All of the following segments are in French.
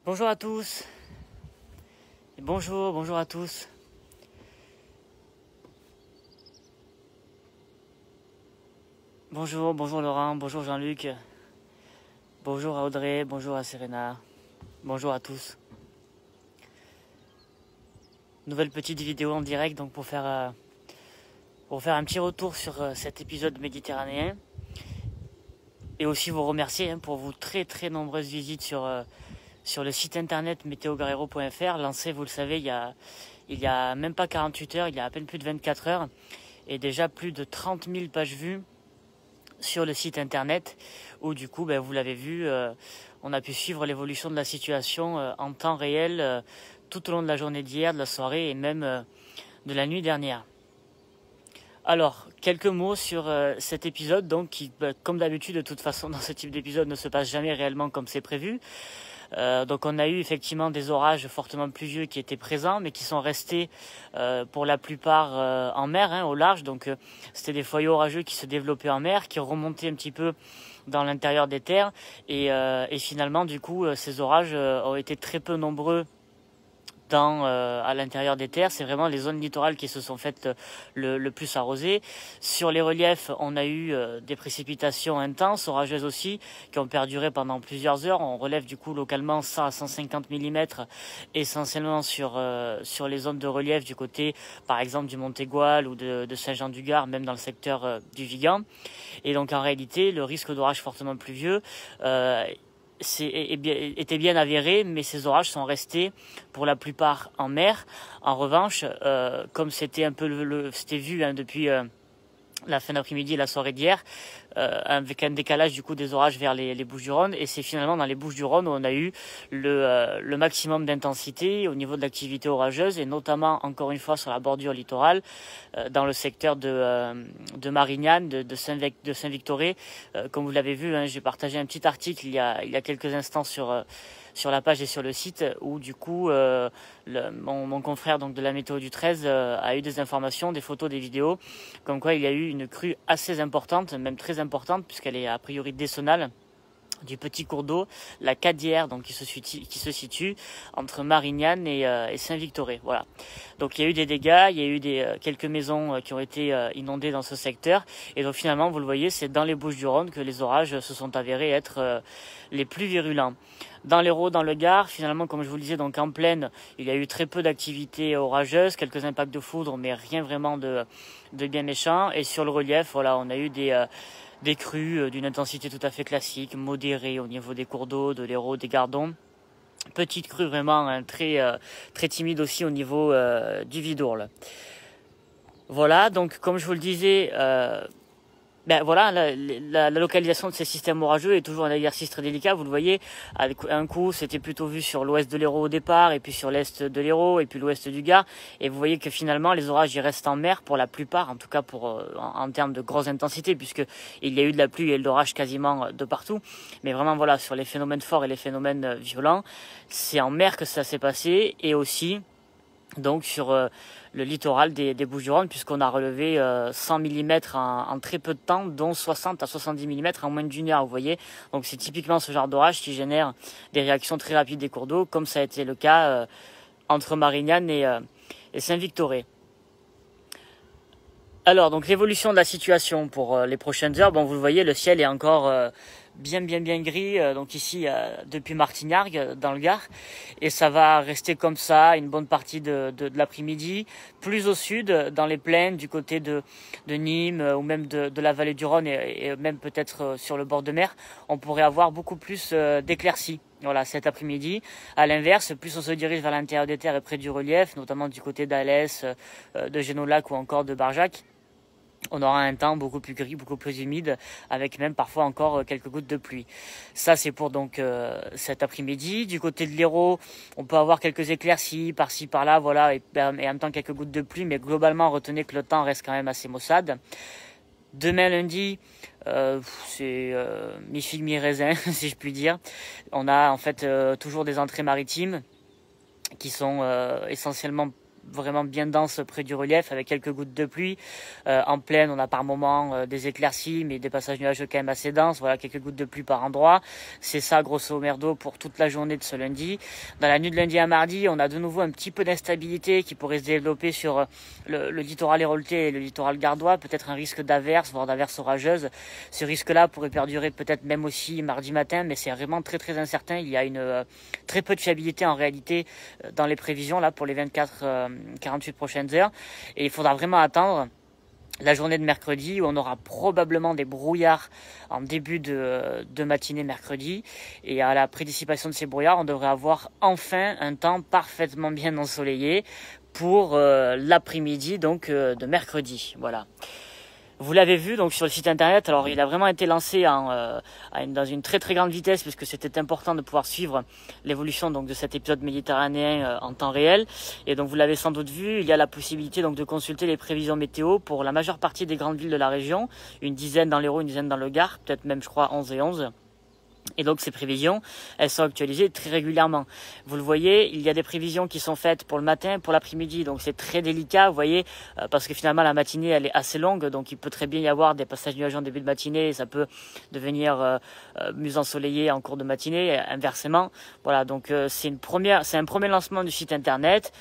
Bonjour à tous, et bonjour à tous. Bonjour Laurent, bonjour Jean-Luc, bonjour à Audrey, bonjour à Serena, bonjour à tous. Nouvelle petite vidéo en direct donc pour faire un petit retour sur cet épisode méditerranéen. Et aussi vous remercier pour vos très nombreuses visites sur le site internet meteogarero.fr, lancé, vous le savez, il y a même pas 48 heures, il y a à peine plus de 24 heures, et déjà plus de 30 000 pages vues sur le site internet, où du coup, vous l'avez vu, on a pu suivre l'évolution de la situation en temps réel tout au long de la journée d'hier, de la soirée et même de la nuit dernière. Alors, quelques mots sur cet épisode, donc qui, comme d'habitude, de toute façon, dans ce type d'épisode, ne se passe jamais réellement comme c'est prévu. Donc on a eu effectivement des orages fortement pluvieux qui étaient présents, mais qui sont restés pour la plupart en mer, au large. Donc c'était des foyers orageux qui se développaient en mer, qui remontaient un petit peu dans l'intérieur des terres. Et finalement, du coup, ces orages ont été très peu nombreux à l'intérieur des terres. C'est vraiment les zones littorales qui se sont faites le plus arroser. Sur les reliefs, on a eu des précipitations intenses, orageuses aussi, qui ont perduré pendant plusieurs heures. On relève du coup localement 100 à 150 mm, essentiellement sur les zones de relief du côté, par exemple, du Montégoal ou de Saint-Jean-du-Gard, même dans le secteur du Vigan. Et donc en réalité, le risque d'orage fortement pluvieux était bien avéré, mais ces orages sont restés pour la plupart en mer. En revanche, comme c'était un peu c'était vu depuis la fin d'après-midi et la soirée d'hier, avec un décalage du coup des orages vers les Bouches-du-Rhône, et c'est finalement dans les Bouches-du-Rhône où on a eu le maximum d'intensité au niveau de l'activité orageuse, et notamment encore une fois sur la bordure littorale, dans le secteur de Marignane, de Saint-Victoré. Comme vous l'avez vu, j'ai partagé un petit article il y a quelques instants sur la page et sur le site, où du coup mon confrère donc de la météo du 13 a eu des informations, des photos, des vidéos, comme quoi il y a eu une crue assez importante, même très importante, puisqu'elle est a priori décennale, du petit cours d'eau, la Cadière, donc qui se situe entre Marignane et Saint-Victoré. Voilà. Donc il y a eu des dégâts, il y a eu quelques maisons qui ont été inondées dans ce secteur, et donc finalement, vous le voyez, c'est dans les Bouches-du-Rhône que les orages se sont avérés être les plus virulents. Dans l'Hérault, dans le Gard, finalement, comme je vous le disais, donc en plaine, il y a eu très peu d'activités orageuses, quelques impacts de foudre, mais rien vraiment de bien méchant. Et sur le relief, voilà, on a eu des crues d'une intensité tout à fait classique, modérée au niveau des cours d'eau, de l'Hérault, des Gardons. Petite crue vraiment très timide aussi au niveau du Vidourle. Voilà, donc comme je vous le disais, voilà, la localisation de ces systèmes orageux est toujours un exercice très délicat. Vous le voyez, un coup c'était plutôt vu sur l'ouest de l'Hérault au départ, et puis sur l'est de l'Hérault, et puis l'ouest du Gard. Et vous voyez que finalement les orages y restent en mer pour la plupart, en tout cas en termes de grosse intensité, puisque il y a eu de la pluie et de l'orage quasiment de partout. Mais vraiment voilà, sur les phénomènes forts et les phénomènes violents, c'est en mer que ça s'est passé, et aussi donc sur le littoral des Bouches-du-Rhône, puisqu'on a relevé 100 mm en très peu de temps, dont 60 à 70 mm en moins d'une heure, vous voyez. Donc c'est typiquement ce genre d'orage qui génère des réactions très rapides des cours d'eau, comme ça a été le cas entre Marignane et Saint-Victoré. Alors, donc l'évolution de la situation pour les prochaines heures, bon, vous le voyez, le ciel est encore bien gris, donc ici depuis Martignargues dans le Gard, et ça va rester comme ça une bonne partie de l'après-midi. Plus au sud, dans les plaines du côté de Nîmes ou même de la vallée du Rhône, et même peut-être sur le bord de mer, on pourrait avoir beaucoup plus d'éclaircies. Voilà, cet après-midi. À l'inverse, plus on se dirige vers l'intérieur des terres et près du relief, notamment du côté d'Alès, de Génolac ou encore de Barjac, on aura un temps beaucoup plus gris, beaucoup plus humide, avec même parfois encore quelques gouttes de pluie. Ça, c'est pour donc cet après-midi. Du côté de l'Hérault, on peut avoir quelques éclaircies par-ci, par-là, voilà, et en même temps quelques gouttes de pluie, mais globalement, retenez que le temps reste quand même assez maussade. Demain lundi, c'est mi-figue, mi-raisin, si je puis dire. On a en fait toujours des entrées maritimes qui sont essentiellement vraiment bien dense près du relief avec quelques gouttes de pluie. En plaine, on a par moments des éclaircies, mais des passages nuageux quand même assez denses. Voilà, quelques gouttes de pluie par endroit. C'est ça, grosso merdo, pour toute la journée de ce lundi. Dans la nuit de lundi à mardi, on a de nouveau un petit peu d'instabilité qui pourrait se développer sur le littoral héroltais et le littoral gardois. Peut-être un risque d'averse, voire d'averse orageuse. Ce risque-là pourrait perdurer peut-être même aussi mardi matin, mais c'est vraiment très très incertain. Il y a une très peu de fiabilité en réalité dans les prévisions là pour les 24-48 prochaines heures. Et il faudra vraiment attendre la journée de mercredi où on aura probablement des brouillards en début de matinée mercredi, et à la prédissipation de ces brouillards on devrait avoir enfin un temps parfaitement bien ensoleillé pour l'après-midi donc de mercredi. Voilà. Vous l'avez vu donc sur le site internet, alors il a vraiment été lancé dans une très très grande vitesse puisque c'était important de pouvoir suivre l'évolution donc de cet épisode méditerranéen en temps réel. Et donc vous l'avez sans doute vu, il y a la possibilité donc de consulter les prévisions météo pour la majeure partie des grandes villes de la région, une dizaine dans l'Hérault, une dizaine dans le Gard, peut-être même je crois 11 et 11. Et donc ces prévisions, elles sont actualisées très régulièrement. Vous le voyez, il y a des prévisions qui sont faites pour le matin, pour l'après-midi, donc c'est très délicat, vous voyez, parce que finalement la matinée elle est assez longue, donc il peut très bien y avoir des passages nuageux en début de matinée, et ça peut devenir mieux ensoleillé en cours de matinée, inversement. Voilà, donc c'est un premier lancement du site internet.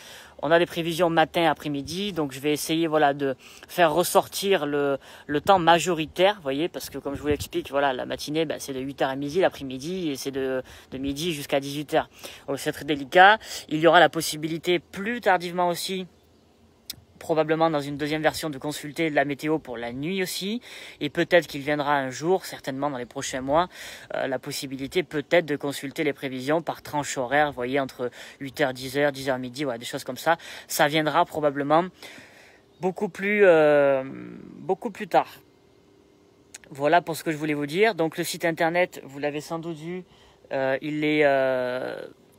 On a des prévisions matin, après-midi, donc je vais essayer voilà de faire ressortir le temps majoritaire, vous voyez, parce que comme je vous l'explique, voilà, la matinée c'est de 8h à midi, l'après-midi et c'est de midi jusqu'à 18h. Donc c'est très délicat. Il y aura la possibilité plus tardivement aussi, probablement dans une deuxième version, de consulter la météo pour la nuit aussi, et peut-être qu'il viendra un jour, certainement dans les prochains mois, la possibilité peut-être de consulter les prévisions par tranche horaire, vous voyez, entre 8h, 10h, 10h midi, voilà, des choses comme ça. Ça viendra probablement beaucoup plus tard. Voilà pour ce que je voulais vous dire. Donc le site internet, vous l'avez sans doute vu,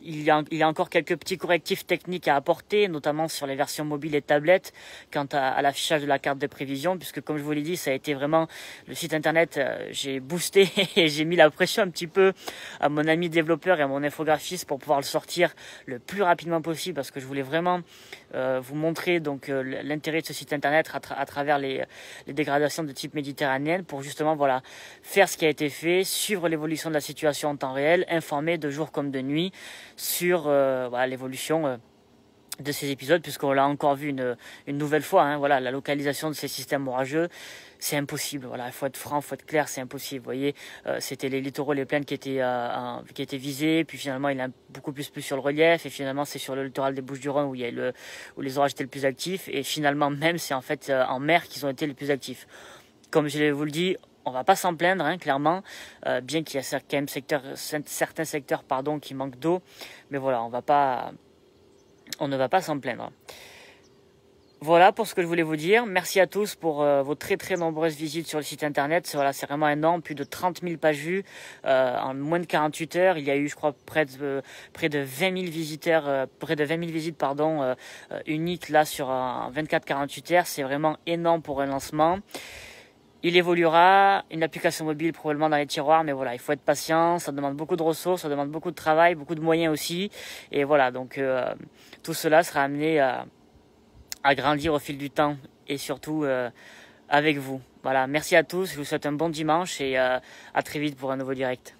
il y a encore quelques petits correctifs techniques à apporter, notamment sur les versions mobiles et tablettes, quant à l'affichage de la carte de prévision, puisque comme je vous l'ai dit, ça a été vraiment le site internet, j'ai boosté et j'ai mis la pression un petit peu à mon ami développeur et à mon infographiste pour pouvoir le sortir le plus rapidement possible, parce que je voulais vraiment vous montrer donc l'intérêt de ce site internet à travers les dégradations de type méditerranéenne, pour justement voilà faire ce qui a été fait, suivre l'évolution de la situation en temps réel, informer de jour comme de nuit sur l'évolution de ces épisodes, puisqu'on l'a encore vu une nouvelle fois, hein, voilà, la localisation de ces systèmes orageux, c'est impossible, voilà, il faut être franc, il faut être clair, c'est impossible, vous voyez, c'était les littoraux, les plaines qui étaient visés, puis finalement il a beaucoup plus sur le relief, et finalement c'est sur le littoral des Bouches-du-Rhône où les orages étaient le plus actifs, et finalement même c'est en fait en mer qu'ils ont été les plus actifs. Comme je vous le dis, on va pas s'en plaindre, hein, clairement, bien qu'il y a quand même certains secteurs qui manquent d'eau, mais voilà, on ne va pas s'en plaindre. Voilà pour ce que je voulais vous dire. Merci à tous pour vos très très nombreuses visites sur le site internet. C'est vraiment énorme, plus de 30 000 pages vues en moins de 48 heures. Il y a eu, je crois, près de 20 000 visiteurs, visites uniques là sur 24-48 heures. C'est vraiment énorme pour un lancement. Il évoluera, une application mobile probablement dans les tiroirs, mais voilà, il faut être patient, ça demande beaucoup de ressources, ça demande beaucoup de travail, beaucoup de moyens aussi. Et voilà, donc tout cela sera amené à grandir au fil du temps et surtout avec vous. Voilà, merci à tous, je vous souhaite un bon dimanche et à très vite pour un nouveau direct.